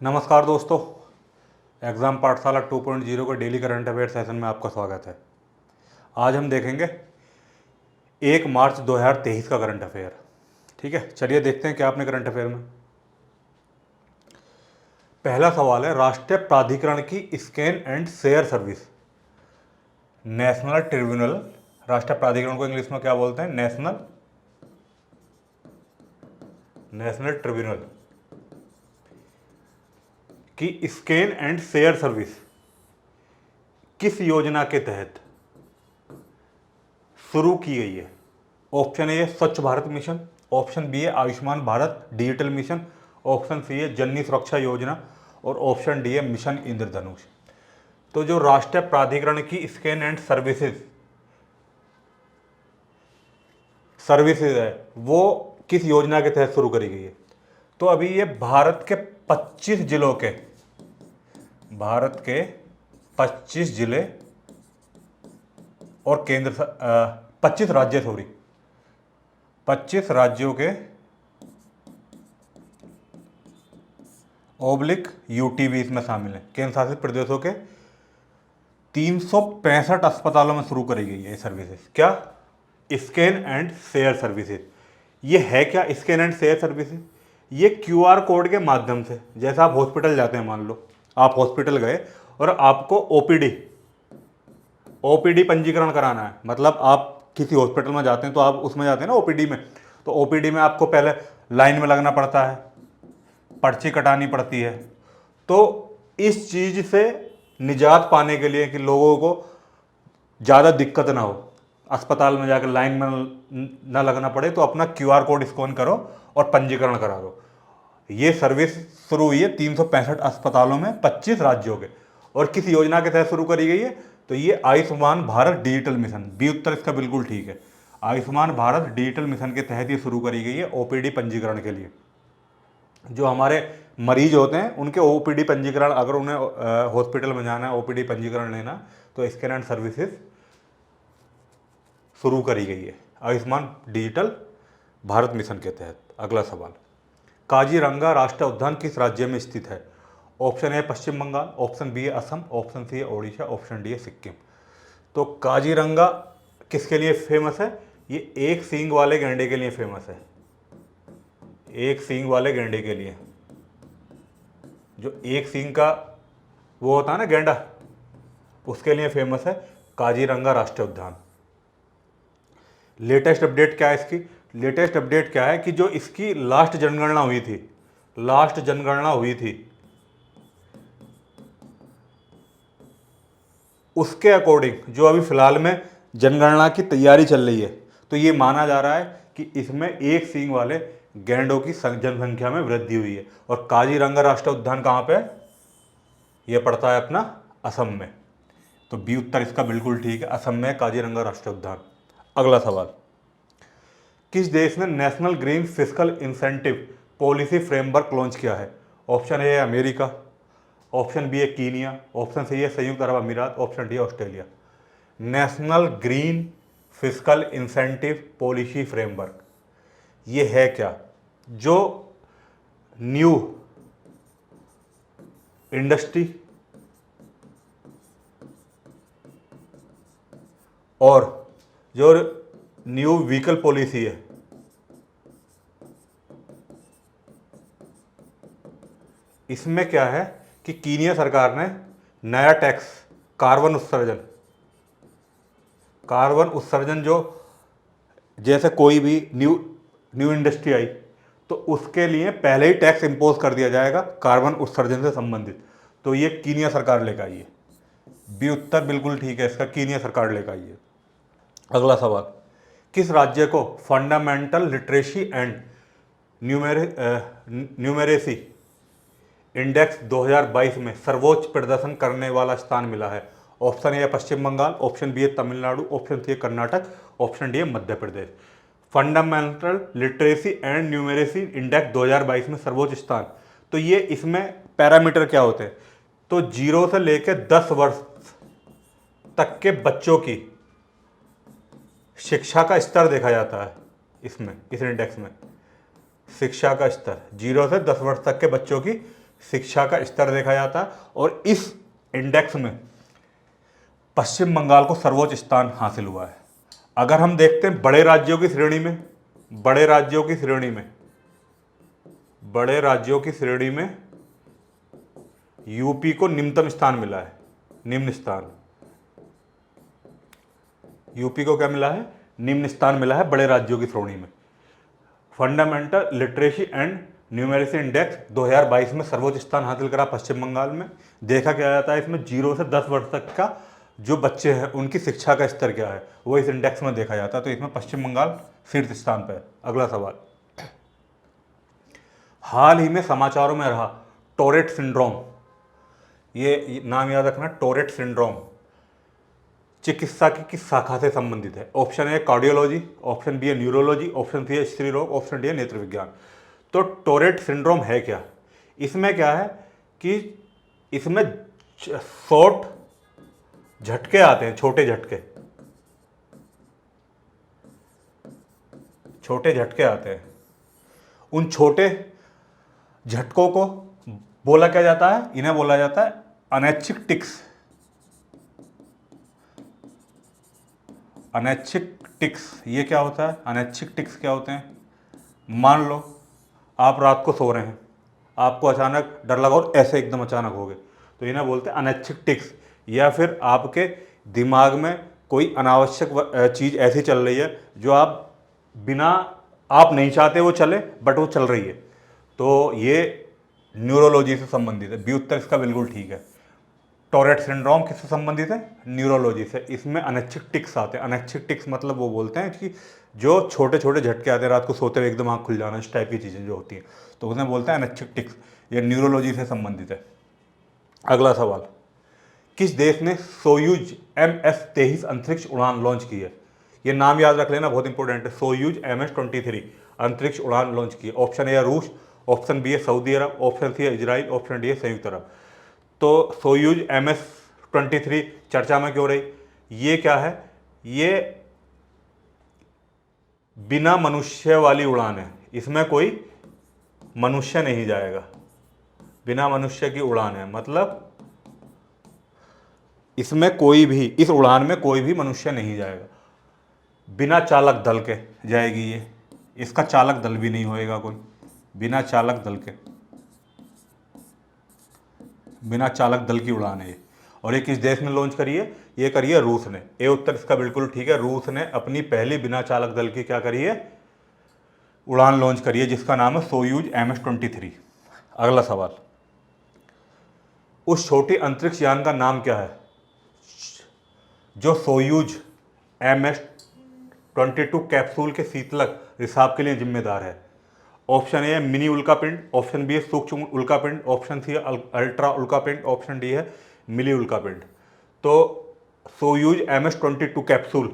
नमस्कार दोस्तों, एग्ज़ाम पाठशाला 2.0 के डेली करंट अफेयर सेशन में आपका स्वागत है। आज हम देखेंगे 1 मार्च 2023 का करंट अफेयर। ठीक है, चलिए देखते हैं क्या आपने करंट अफेयर में। पहला सवाल है, राष्ट्रीय प्राधिकरण की scan and share service. National tribunal, राष्ट्रीय प्राधिकरण को इंग्लिश में क्या बोलते हैं? नेशनल ट्रिब्यूनल की स्कैन एंड शेयर सर्विस किस योजना के तहत शुरू की गई है? ऑप्शन ए है स्वच्छ भारत मिशन, ऑप्शन बी है Ayushman Bharat digital mission, option C है जननी सुरक्षा योजना और ऑप्शन डी है मिशन इंद्रधनुष। तो जो राष्ट्रीय प्राधिकरण की स्कैन एंड सर्विसेज है वो किस योजना के तहत शुरू करी गई है? तो अभी ये भारत के 25 जिले और 25 राज्यों के ओब्लिक यूटी भी इसमें शामिल है। केंद्र शासित प्रदेशों के 365 अस्पतालों में शुरू करी गई है ये सर्विसेज। क्या? Scan and share services. ये है क्या स्कैन एंड शेयर सर्विसेज? ये क्यूआर कोड के माध्यम से, जैसा आप हॉस्पिटल जाते हैं, मान लो आप हॉस्पिटल गए और आपको ओपीडी पंजीकरण कराना है। मतलब आप किसी हॉस्पिटल में जाते हैं तो आप उसमें जाते हैं ना ओपीडी में, तो ओपीडी में आपको पहले लाइन में लगना पड़ता है, पर्ची कटानी पड़ती है। तो इस चीज़ से निजात पाने के लिए कि लोगों को ज़्यादा दिक्कत ना हो, अस्पताल में जाकर लाइन में ना लगना पड़े, तो अपना क्यूआर कोड स्कैन करो और पंजीकरण करा दो। ये सर्विस शुरू हुई है 365 अस्पतालों में 25 राज्यों के। और किस योजना के तहत शुरू करी गई है? तो ये Ayushman Bharat digital mission. B उत्तर इसका बिल्कुल ठीक है। आयुष्मान भारत डिजिटल मिशन के तहत ये शुरू करी गई है ओपीडी पंजीकरण के लिए। जो हमारे मरीज होते हैं उनके ओपीडी पंजीकरण, अगर उन्हें हॉस्पिटल में जाना है, ओपीडी पंजीकरण लेना, तो स्कैन एंड सर्विसेज शुरू करी गई है आयुष्मान डिजिटल भारत मिशन के तहत। अगला सवाल, काजीरंगा राष्ट्रीय उद्यान किस राज्य में स्थित है? Option A Paschim Bangal, option B है असम, ऑप्शन सी है ओडिशा, ऑप्शन डी है सिक्किम। तो काजीरंगा किसके लिए फेमस है? ये एक सींग वाले गैंडे के लिए फेमस है। एक सींग वाले गैंडे के लिए, जो एक सींग का वो होता है ना गैंडा, उसके लिए फेमस है काजीरंगा राष्ट्रीय उद्यान। लेटेस्ट अपडेट क्या है इसकी? लेटेस्ट अपडेट क्या है कि जो इसकी लास्ट जनगणना हुई थी उसके अकॉर्डिंग जो अभी फिलहाल में जनगणना की तैयारी चल रही है, तो ये माना जा रहा है कि इसमें एक सींग वाले गैंडों की जनसंख्या में वृद्धि हुई है। और काजीरंगा राष्ट्रीय उद्यान कहाँ पे है? ये पड़ता है अपना असम में। तो बी उत्तर इसका बिल्कुल ठीक है, असम में काजीरंगा राष्ट्रीय उद्यान। अगला सवाल, किस देश ने national green fiscal incentive policy framework launch किया है? ऑप्शन ए है अमेरिका, ऑप्शन बी है कीनिया, ऑप्शन सी है संयुक्त अरब अमीरात, ऑप्शन डी है Australia. National green fiscal incentive policy framework ये है क्या? जो न्यू इंडस्ट्री और जो न्यू व्हीकल पॉलिसी है, इसमें क्या है कि कीनिया सरकार ने नया टैक्स कार्बन उत्सर्जन जो जैसे कोई भी न्यू इंडस्ट्री आई तो उसके लिए पहले ही टैक्स इंपोज कर दिया जाएगा कार्बन उत्सर्जन से संबंधित। तो ये कीनिया सरकार लेकर आई है। बी उत्तर बिल्कुल ठीक है इसका, कीनिया सरकार लेकर आई है। अगला सवाल, किस राज्य को fundamental literacy and numeracy index 2022 में सर्वोच्च प्रदर्शन करने वाला स्थान मिला है? ऑप्शन ए है पश्चिम बंगाल, ऑप्शन बी है तमिलनाडु, ऑप्शन सी है कर्नाटक, ऑप्शन डी है Madhya Pradesh. Fundamental literacy and numeracy index 2022 में सर्वोच्च स्थान, तो ये इसमें पैरामीटर क्या होते हैं? तो 0 से लेकर 10 वर्ष तक के बच्चों की शिक्षा का स्तर देखा जाता है। इसमें इस इंडेक्स में शिक्षा का स्तर 0 से 10 वर्ष तक के बच्चों की शिक्षा का स्तर देखा जाता है, और इस इंडेक्स में पश्चिम बंगाल को सर्वोच्च स्थान हासिल हुआ है। अगर हम देखते हैं बड़े राज्यों की श्रेणी में, बड़े राज्यों की श्रेणी में, बड़े राज्यों की श्रेणी में यूपी को निम्नतम स्थान मिला है, निम्न स्थान। यूपी को क्या मिला है? निम्न स्थान मिला है बड़े राज्यों की श्रेणी में। Fundamental literacy and numeracy index 2022 में सर्वोच्च स्थान हासिल करा पश्चिम बंगाल में। देखा क्या जाता है इसमें 0 से 10 वर्ष तक का जो बच्चे हैं उनकी शिक्षा का स्तर क्या है वो इस इंडेक्स में देखा जाता है। तो इसमें पश्चिम बंगाल शीर्ष स्थान पर है। अगला सवाल, हाल ही में समाचारों में रहा टोरेट सिंड्रोम, ये नाम याद रखना, टोरेट सिंड्रोम चिकित्सा की किस शाखा से संबंधित है? Option A cardiology, option B है न्यूरोलॉजी, ऑप्शन सी है स्त्री रोग, ऑप्शन डी है नेत्र विज्ञान। तो टोरेट सिंड्रोम है क्या? इसमें क्या है कि इसमें शॉर्ट झटके आते हैं, छोटे झटके, छोटे झटके आते हैं। उन छोटे झटकों को बोला क्या जाता है? इन्हें बोला जाता है अनैच्छिक टिक्स। अनैच्छिक टिक्स ये क्या होता है? अनैच्छिक टिक्स क्या होते हैं? मान लो आप रात को सो रहे हैं, आपको अचानक डर लगा और ऐसे एकदम अचानक हो गए, तो इन्हें बोलते हैं अनैच्छिक टिक्स। या फिर आपके दिमाग में कोई अनावश्यक चीज़ ऐसी चल रही है जो आप बिना, आप नहीं चाहते वो चले बट वो चल रही है, तो ये न्यूरोलॉजी से संबंधित है। बी उत्तर इसका बिल्कुल ठीक है। टोरेट सिंड्रोम किससे संबंधित है? न्यूरोलॉजी से। इसमें अनैच्छिक टिक्स आते हैं। अनैच्छिक टिक्स मतलब वो बोलते हैं कि जो छोटे छोटे झटके आते हैं रात को सोते हुए एकदम आँख खुल जाना, इस टाइप की चीज़ें जो होती हैं, तो उन्हें बोलते हैं अनैच्छिक टिक्स। ये न्यूरोलॉजी से संबंधित है। अगला सवाल, किस देश ने सोयूज MS-23 अंतरिक्ष उड़ान लॉन्च की है? ये नाम याद रख लेना, बहुत इंपॉर्टेंट है। सोयूज MS-23 अंतरिक्ष उड़ान लॉन्च की है। ऑप्शन ए है रूस, ऑप्शन बी है सऊदी अरब, ऑप्शन सी है इजराइल, ऑप्शन डी है संयुक्त अरब। तो सोयूज MS-23 चर्चा में क्यों रही? ये क्या है? ये बिना मनुष्य वाली उड़ान है, इसमें कोई मनुष्य नहीं जाएगा, बिना मनुष्य की उड़ान है, मतलब इसमें कोई भी, इस उड़ान में कोई भी मनुष्य नहीं जाएगा, बिना चालक दल के जाएगी ये, इसका चालक दल भी नहीं होएगा कोई, बिना चालक दल के, बिना चालक दल की उड़ान है ये। और ये किस देश ने लॉन्च करी है? ये करी है रूस ने। ए उत्तर इसका बिल्कुल ठीक है। रूस ने अपनी पहली बिना चालक दल की क्या करी है? उड़ान लॉन्च करी है, जिसका नाम है सोयूज MS-23। अगला सवाल, उस छोटी अंतरिक्ष यान का नाम क्या है जो सोयूज MS-22 कैप्सूल के शीतलक रिसाव के लिए जिम्मेदार है? ऑप्शन ए है मिनी उल्कापिंड, ऑप्शन बी है सूक्ष्म उल्कापिंड, ऑप्शन सी है अल्ट्रा उल्कापिंड, ऑप्शन डी है मिली उल्कापिंड। तो सोयूज MS-22 कैप्सूल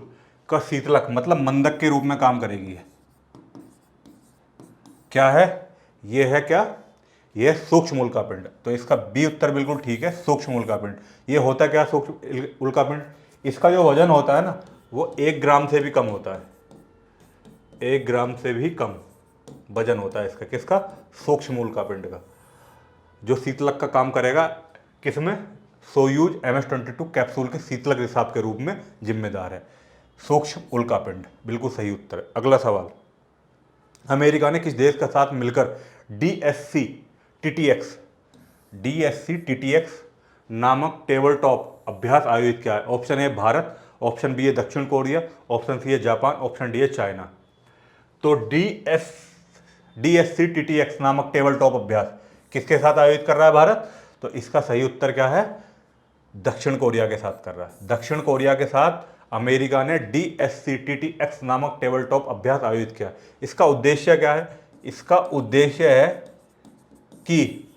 का शीतलक मतलब मंदक के रूप में काम करेगी है। क्या है? ये है क्या? ये सूक्ष्म उल्कापिंड। तो इसका बी उत्तर बिल्कुल ठीक है, सूक्ष्म उल्कापिंड। ये होता क्या सूक्ष्म उल्कापिंड? इसका जो वजन होता है ना वो 1 ग्राम से भी कम होता है, 1 ग्राम से भी कम वजन होता है इसका। किसका? सूक्ष्म उल्कापिंड का, जो शीतलक का काम करेगा। किसमें? सोयूज MS-22 कैप्सूल के शीतलक रिसाव के रूप में जिम्मेदार है सूक्ष्म उल्कापिंड। बिल्कुल सही उत्तर है। अगला सवाल, अमेरिका ने किस देश के साथ मिलकर DSC-TTX नामक टेबल टॉप अभ्यास आयोजित किया है? Option A Bharat, option B है दक्षिण कोरिया, ऑप्शन सी है जापान, ऑप्शन डी है चाइना। तो DSC-TTX नामक टेबल टॉप अभ्यास किसके साथ आयोजित कर रहा है भारत? तो इसका सही उत्तर क्या है? दक्षिण कोरिया के साथ कर रहा है। दक्षिण कोरिया के साथ अमेरिका ने DSC-TTX नामक टेबल टॉप अभ्यास आयोजित किया। इसका उद्देश्य क्या है? इसका उद्देश्य है कि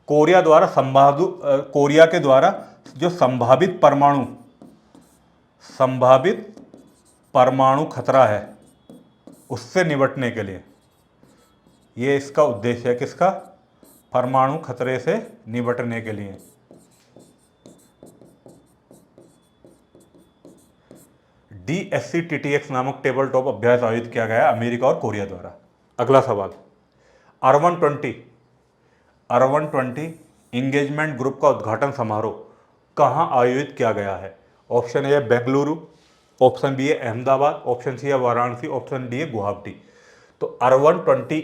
कोरिया के द्वारा जो संभावित परमाणु खतरा है उससे निपटने के लिए, ये इसका उद्देश्य है। किसका? परमाणु खतरे से निपटने के लिए। DSC-TTX नामक टेबल टॉप अभ्यास आयोजित किया गया अमेरिका और कोरिया द्वारा। अगला सवाल, अर्बन 20 इंगेजमेंट ग्रुप का उद्घाटन समारोह कहाँ आयोजित किया गया है? ऑप्शन ए है बेंगलुरु, ऑप्शन बी है अहमदाबाद, ऑप्शन सी है वाराणसी, ऑप्शन डी है गुवाहाटी। तो अर्बन 20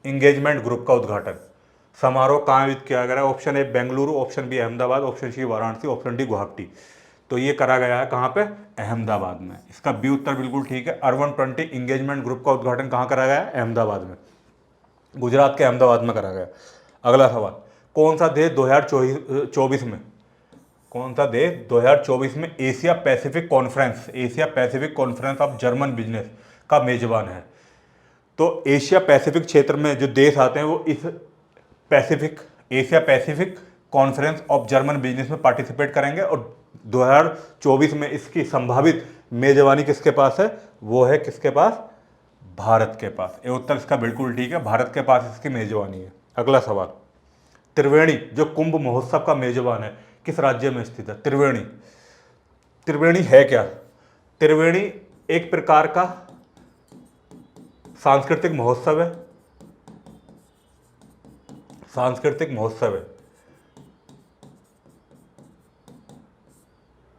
इंगेजमेंट ग्रुप का उद्घाटन समारोह कहाँ आयोजित किया गया है? Option A Bengaluru, option B Ahmedabad, option C Varanasi, option D Guwahati. तो ये करा गया है कहाँ पे? अहमदाबाद में। इसका बी उत्तर बिल्कुल ठीक है। अर्बन 20 इंगेजमेंट ग्रुप का उद्घाटन कहाँ करा गया है? अहमदाबाद में, गुजरात के अहमदाबाद में करा गया। अगला सवाल, कौन सा देश 2024 में 2024 में Asia Pacific conference of German business का मेजबान है? तो एशिया पैसिफिक क्षेत्र में जो देश आते हैं वो इस Asia Pacific conference of German business में पार्टिसिपेट करेंगे और 2024 में इसकी संभावित मेजबानी किसके पास है? वो है किसके पास? भारत के पास। ये उत्तर इसका बिल्कुल ठीक है, भारत के पास इसकी मेजबानी है। अगला सवाल, त्रिवेणी जो कुंभ महोत्सव का मेजबान है किस राज्य में स्थित है? त्रिवेणी है क्या? त्रिवेणी एक प्रकार का सांस्कृतिक महोत्सव है।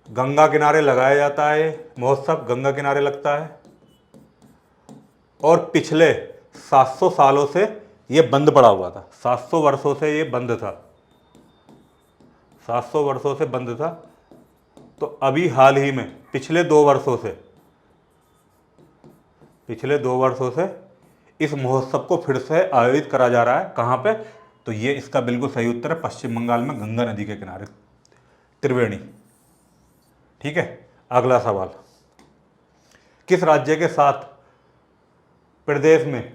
गंगा किनारे लगाया जाता है महोत्सव, गंगा किनारे लगता है और पिछले 700 सालों से ये बंद पड़ा हुआ था। 700 वर्षों से ये बंद था, 700 वर्षों से बंद था। तो अभी हाल ही में पिछले 2 वर्षों से इस महोत्सव को फिर से आयोजित करा जा रहा है। कहाँ पे? तो ये इसका बिल्कुल सही उत्तर है, पश्चिम बंगाल में गंगा नदी के किनारे त्रिवेणी। ठीक है। अगला सवाल, किस राज्य के साथ प्रदेश में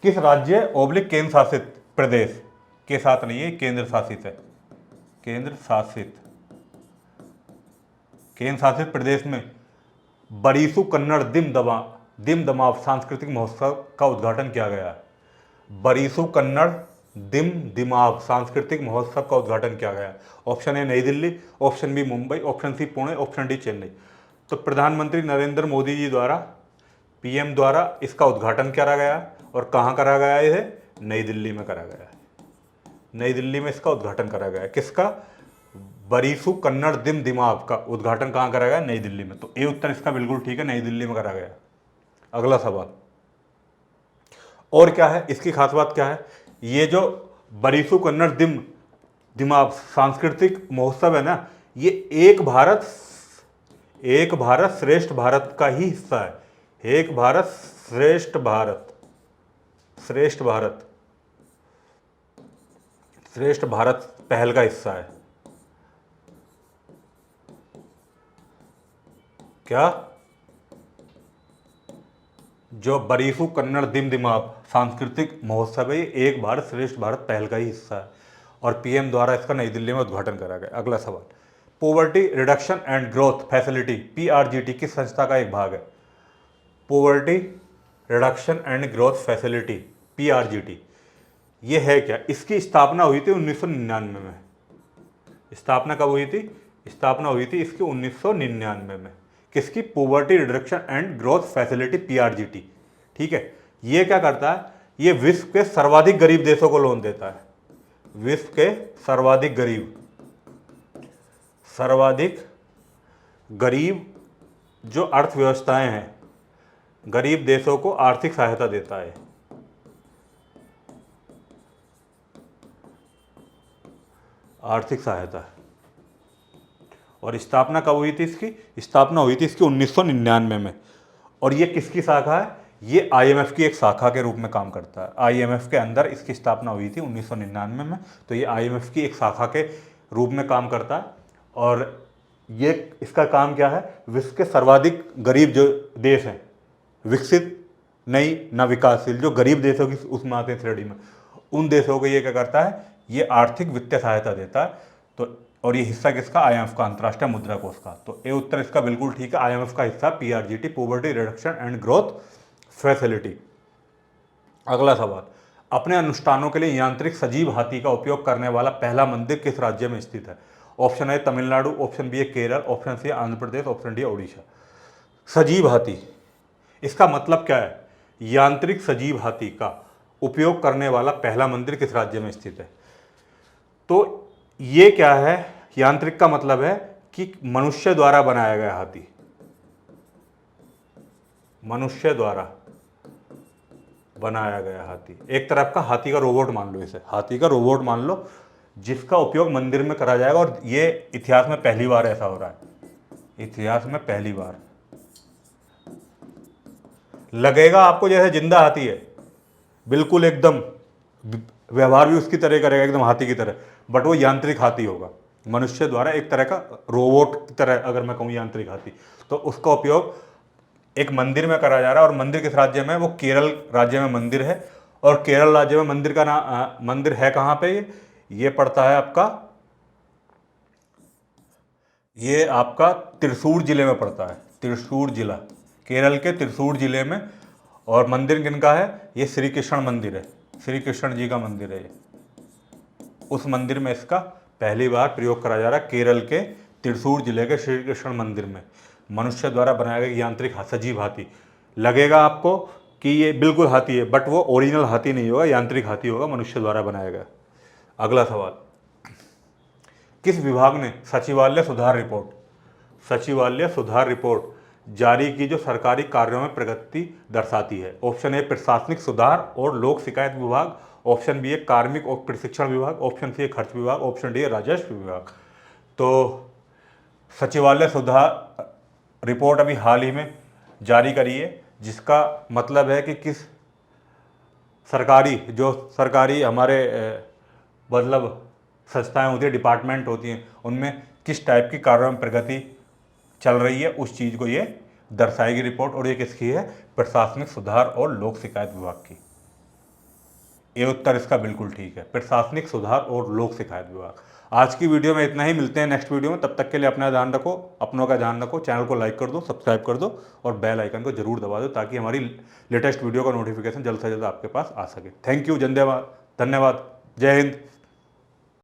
केंद्र शासित प्रदेश के साथ नहीं है, केंद्र शासित है, केंद्र शासित प्रदेश में बरीसु कन्नड़ दिम दमाव सांस्कृतिक महोत्सव का उद्घाटन किया गया है? बरीसु कन्नड़ दिम दिमाग सांस्कृतिक महोत्सव का उद्घाटन किया गया। Option A Nai Delhi, option B Mumbai, option C Pune, option D Chennai. तो प्रधानमंत्री नरेंद्र मोदी जी द्वारा, पीएम द्वारा इसका उद्घाटन करा गया और कहाँ करा गया है? नई दिल्ली में करा गया है। नई दिल्ली में इसका उद्घाटन करा गया है। किसका? बरीसु कन्नड़ दिम दिमाग का उद्घाटन कहाँ करा गया? नई दिल्ली में। तो ये उत्तर इसका बिल्कुल ठीक है, नई दिल्ली में करा गया। अगला सवाल, और क्या है इसकी खास बात क्या है? ये जो बरीसु कन्नड़ दिमाग सांस्कृतिक महोत्सव है ना, ये एक भारत श्रेष्ठ भारत का ही हिस्सा है। एक भारत श्रेष्ठ भारत पहल का हिस्सा है। क्या? जो बरीसु कन्नड़ दिम दिमाग सांस्कृतिक महोत्सव है, ये एक भारत श्रेष्ठ भारत पहल का ही हिस्सा है और पीएम द्वारा इसका नई दिल्ली में उद्घाटन करा गया। अगला सवाल, poverty reduction and growth facility PRGT किस संस्था का एक भाग है? Poverty reduction and growth facility PRGT ये है क्या? इसकी स्थापना हुई थी 1999 में। स्थापना कब हुई थी? स्थापना हुई थी इसकी 1999 में। किसकी? Poverty reduction and growth facility PRGT. ठीक है। ये क्या करता है? ये विश्व के सर्वाधिक गरीब देशों को लोन देता है। विश्व के सर्वाधिक गरीब जो अर्थव्यवस्थाएं हैं, गरीब देशों को आर्थिक सहायता देता है। आर्थिक सहायता। और स्थापना कब हुई थी इसकी? स्थापना हुई थी इसकी 1999 में। और ये किसकी शाखा है? ये आईएमएफ की एक शाखा के रूप में काम करता है। आईएमएफ के अंदर इसकी स्थापना हुई थी 1999 में। तो ये आईएमएफ की एक शाखा के रूप में काम करता है। और ये इसका काम क्या है? विश्व के सर्वाधिक गरीब जो देश हैं, विकसित नहीं ना विकासशील, जो गरीब देशों की उसमें आते हैं श्रेणी में, उन देशों को ये क्या करता है? ये आर्थिक वित्तीय सहायता देता है। तो और ये हिस्सा किसका? आईएमएफ का, अंतर्राष्ट्रीय मुद्रा कोष का। तो ये उत्तर इसका बिल्कुल ठीक है, आईएमएफ का हिस्सा PRGT, poverty reduction and growth facility. अगला सवाल, अपने अनुष्ठानों के लिए यांत्रिक सजीव हाथी का उपयोग करने वाला पहला मंदिर किस राज्य में स्थित है? Option A Tamil Nadu, option B Kerala, option C Andhra Pradesh, option D Odisha. सजीव हाथी, इसका मतलब क्या है? यांत्रिक सजीव हाथी का उपयोग करने वाला पहला मंदिर किस राज्य में स्थित है? तो ये क्या है, यांत्रिक का मतलब है कि मनुष्य द्वारा बनाया गया हाथी, मनुष्य द्वारा बनाया गया हाथी, एक तरफ का हाथी का रोबोट मान लो, इसे हाथी का रोबोट मान लो, जिसका उपयोग मंदिर में करा जाएगा। और ये इतिहास में पहली बार ऐसा हो रहा है, इतिहास में पहली बार। लगेगा आपको जैसे जिंदा हाथी है, बिल्कुल एकदम व्यवहार भी उसकी तरह करेगा, एकदम हाथी की तरह, बट वो यांत्रिक हाथी होगा, मनुष्य द्वारा एक तरह का रोबोट की तरह अगर मैं कहूँ यांत्रिक हाथी। तो उसका उपयोग एक मंदिर में करा जा रहा है। और मंदिर किस राज्य में है? वो केरल राज्य में मंदिर है। और केरल राज्य में मंदिर का नाम, मंदिर है कहाँ पे? ये पड़ता है आपका, ये आपका त्रिशूर जिले में पड़ता है, त्रिशूर जिला, केरल के त्रिशूर जिले में। और मंदिर किनका है? ये श्री कृष्ण मंदिर है, श्री कृष्ण जी का मंदिर है ये। उस मंदिर में इसका पहली बार प्रयोग करा जा रहा है, केरल के त्रिशूर जिले के श्री कृष्ण मंदिर में। मनुष्य द्वारा बनाया गया यांत्रिक सजीव हाथी। लगेगा आपको कि ये बिल्कुल हाथी है, बट वो ओरिजिनल हाथी नहीं होगा, यांत्रिक हाथी होगा, मनुष्य द्वारा बनाया गया। अगला सवाल, किस विभाग ने सचिवालय सुधार रिपोर्ट, सचिवालय सुधार रिपोर्ट जारी की जो सरकारी कार्यों में प्रगति दर्शाती है? ऑप्शन ए प्रशासनिक सुधार और लोक शिकायत विभाग, ऑप्शन बी है कार्मिक और प्रशिक्षण विभाग, ऑप्शन सी है खर्च विभाग, ऑप्शन डी है राजस्व विभाग। तो सचिवालय सुधार रिपोर्ट अभी हाल ही में जारी करी है, जिसका मतलब है कि किस सरकारी, जो सरकारी हमारे मतलब संस्थाएं होती है, डिपार्टमेंट होती हैं, उनमें किस टाइप की कार्यों में प्रगति चल रही है, उस चीज़ को ये दर्शाएगी रिपोर्ट। और ये किसकी है? प्रशासनिक सुधार और लोक शिकायत विभाग की। ये उत्तर इसका बिल्कुल ठीक है, प्रशासनिक सुधार और लोक शिकायत विभाग। आज की वीडियो में इतना ही, मिलते हैं नेक्स्ट वीडियो में। तब तक के लिए अपना ध्यान रखो, अपनों का ध्यान रखो, चैनल को लाइक कर दो, सब्सक्राइब कर दो और बेल आइकन को जरूर दबा दो, ताकि हमारी लेटेस्ट वीडियो का नोटिफिकेशन जल्द से जल्द आपके पास आ सके। थैंक यू, धन्यवाद, जय हिंद।